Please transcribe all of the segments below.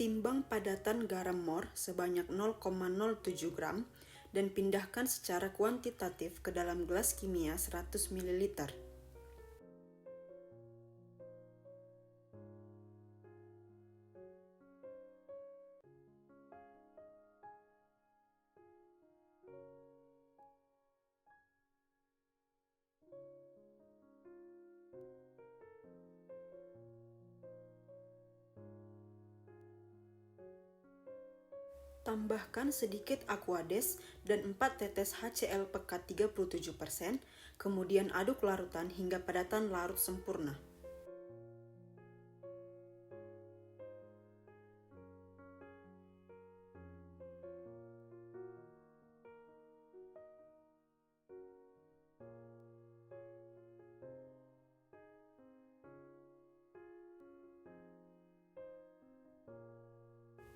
Timbang padatan garam mor sebanyak 0,07 gram dan pindahkan secara kuantitatif ke dalam gelas kimia 100 ml. Tambahkan sedikit Aquades dan 4 tetes HCl pekat 37%, kemudian aduk larutan hingga padatan larut sempurna.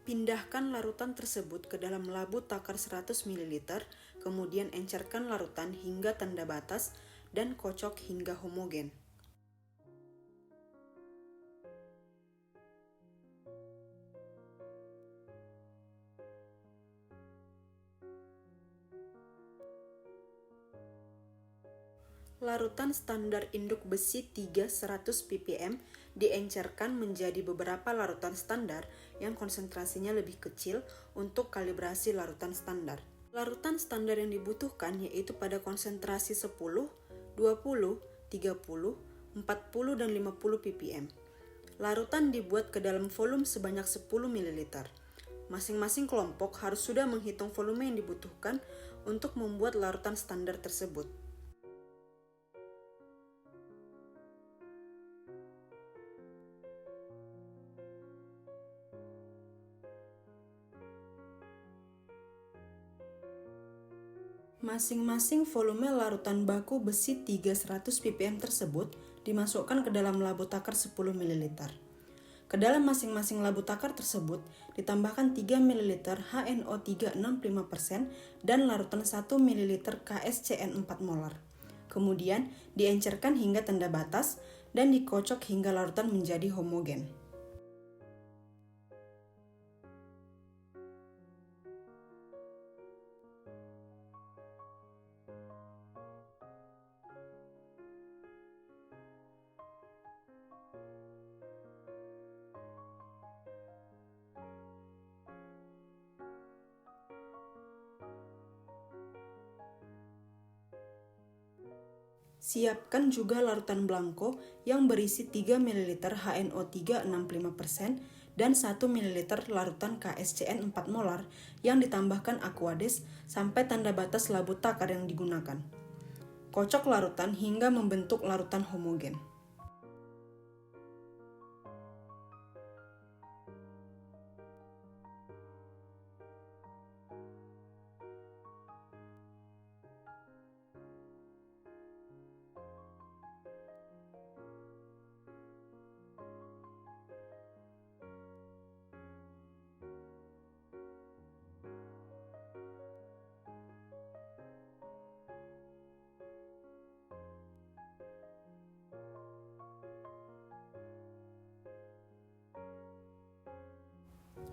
Pindahkan larutan tersebut ke dalam labu takar 100 ml, kemudian encerkan larutan hingga tanda batas dan kocok hingga homogen. Larutan standar induk besi 3 100 ppm diencerkan menjadi beberapa larutan standar yang konsentrasinya lebih kecil untuk kalibrasi larutan standar. Larutan standar yang dibutuhkan yaitu pada konsentrasi 10, 20, 30, 40, dan 50 ppm. Larutan dibuat ke dalam volume sebanyak 10 ml. Masing-masing kelompok harus sudah menghitung volume yang dibutuhkan untuk membuat larutan standar tersebut. Masing-masing volume larutan baku besi 3 100 ppm tersebut dimasukkan ke dalam labu takar 10 ml. Ke dalam masing-masing labu takar tersebut ditambahkan 3 ml HNO3 65% dan larutan 1 ml KSCN 4 molar. Kemudian diencerkan hingga tanda batas dan dikocok hingga larutan menjadi homogen. Siapkan juga larutan blanko yang berisi 3 ml HNO3 65% dan 1 ml larutan KSCN 4 molar yang ditambahkan Aquades sampai tanda batas labu takar yang digunakan. Kocok larutan hingga membentuk larutan homogen.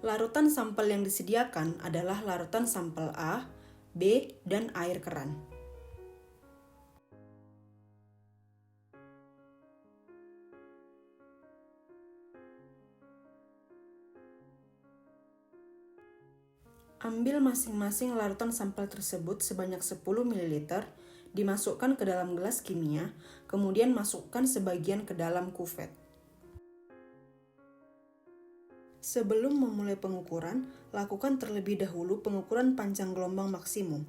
Larutan sampel yang disediakan adalah larutan sampel A, B, dan air keran. Ambil masing-masing larutan sampel tersebut sebanyak 10 ml, dimasukkan ke dalam gelas kimia, kemudian masukkan sebagian ke dalam kuvet. Sebelum memulai pengukuran, lakukan terlebih dahulu pengukuran panjang gelombang maksimum.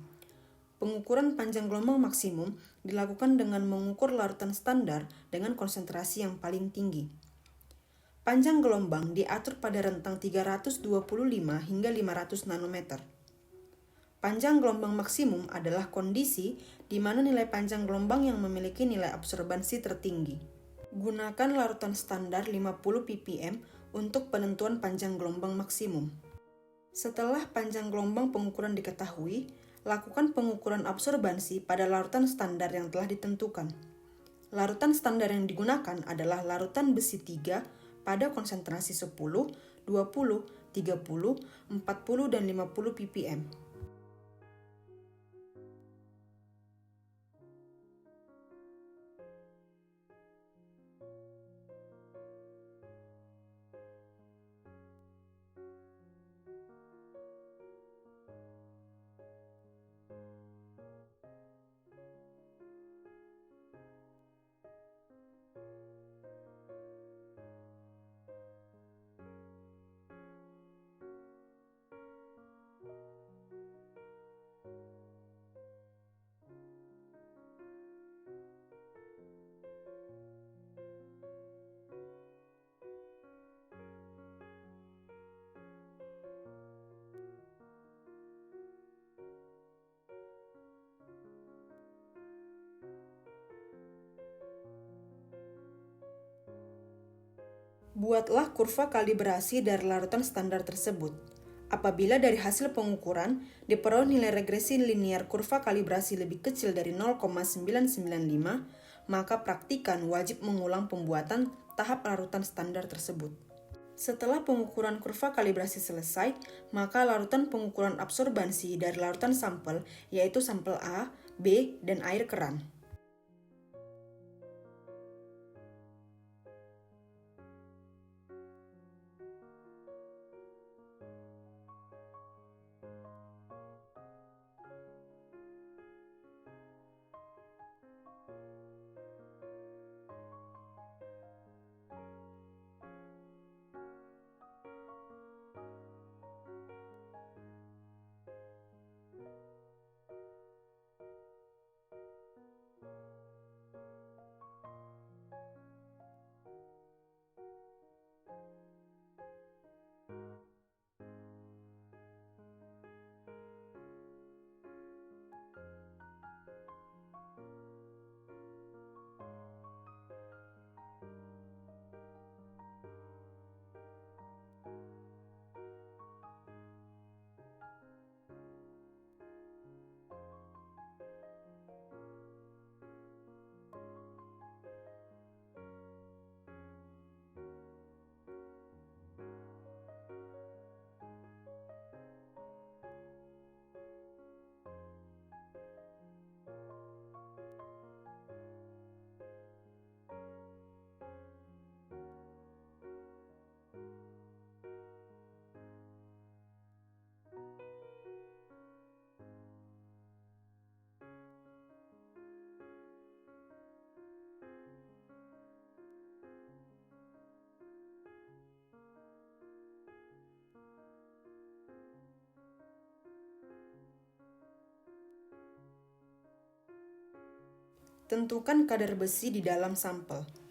Pengukuran panjang gelombang maksimum dilakukan dengan mengukur larutan standar dengan konsentrasi yang paling tinggi. Panjang gelombang diatur pada rentang 325 hingga 500 nanometer. Panjang gelombang maksimum adalah kondisi di mana nilai panjang gelombang yang memiliki nilai absorbansi tertinggi. Gunakan larutan standar 50 ppm untuk penentuan panjang gelombang maksimum. Setelah panjang gelombang pengukuran diketahui, lakukan pengukuran absorbansi pada larutan standar yang telah ditentukan. Larutan standar yang digunakan adalah larutan besi 3 pada konsentrasi 10, 20, 30, 40, dan 50 ppm. Buatlah kurva kalibrasi dari larutan standar tersebut. Apabila dari hasil pengukuran diperoleh nilai regresi linear kurva kalibrasi lebih kecil dari 0,995, maka praktikan wajib mengulang pembuatan tahap larutan standar tersebut. Setelah pengukuran kurva kalibrasi selesai, maka larutan pengukuran absorbansi dari larutan sampel, yaitu sampel A, B, dan air keran. Tentukan kadar besi di dalam sampel.